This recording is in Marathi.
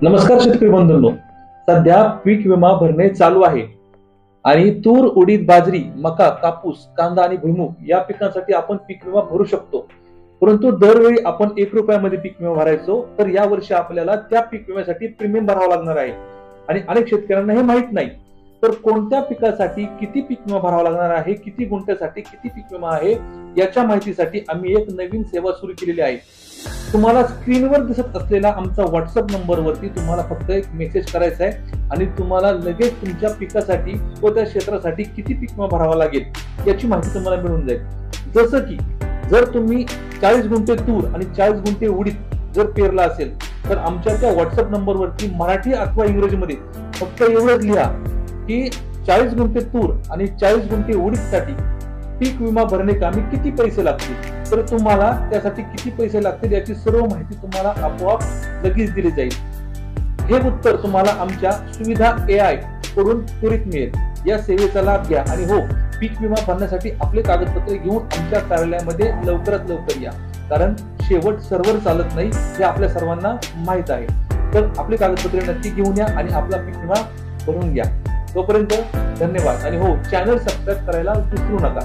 नमस्कार शेतकरी बंधूंनो, सध्या पीक विमा भरणे चालू आहे आणि तूर, उडीद, बाजरी, मका, कापूस, कांदा आणि भुईमूग या पिकांसाठी आपण पीक विमा भरू शकतो. परंतु दरवेळी आपण ₹1 पीक विमा भरायचो, तर या वर्षी आपल्याला त्या पीक विम्यासाठी प्रीमियम भरावा लागणार आहे आणि अनेक शेतकऱ्यांना हे माहित नाही. तर कोणत्या पिकासाठी किती पीक विमा भरावा लागणार आहे, किती गुंठ्यासाठी किती पीक विमा आहे, याच्या माहितीसाठी आम्ही एक नवीन सेवा सुरू केलेली आहे. तुम्हाला स्क्रीनवर दिसत असलेला आमचा व्हॉट्सअप नंबरवरती तुम्हाला फक्त एक मेसेज करायचा आहे आणि तुम्हाला लगेच तुमच्या पिकासाठी व त्या क्षेत्रासाठी किती पीक विमा भरावा लागेल याची माहिती तुम्हाला मिळून जाईल. जसं की जर तुम्ही 40 गुंठे तूर आणि 40 गुंठे उडीद जर पेरला असेल तर आमच्या त्या व्हॉट्सअप नंबरवरती मराठी अथवा इंग्रजीमध्ये फक्त एवढंच लिहा की 40 गुंठे तूर आणि 40 गुंठे उडीदसाठी पीक विमा भरणे कामी किती पैसे लागतील, तर तुम्हाला त्यासाठी किती पैसे लागतील याची सर्व माहिती तुम्हाला आपोआप लगेच दिली जाईल. हे उत्तर तुम्हाला आमच्या सुविधा AI कडून त्वरित मिळेल. या सेवेचा लाभ घ्या आणि हो, पीक विमा भरण्यासाठी आपले कागदपत्रे घेऊन आमच्या कार्यालयामध्ये लवकरात लवकर या, कारण शेवट सर्व्हर चालत नाही हे आपल्या सर्वांना माहित आहे. तर आपले कागदपत्रे नक्की घेऊन या आणि आपला पीक विमा भरून घ्या. तोपर्यंत धन्यवाद आणि हो, चॅनल सबस्क्राईब करायला विसरू नका.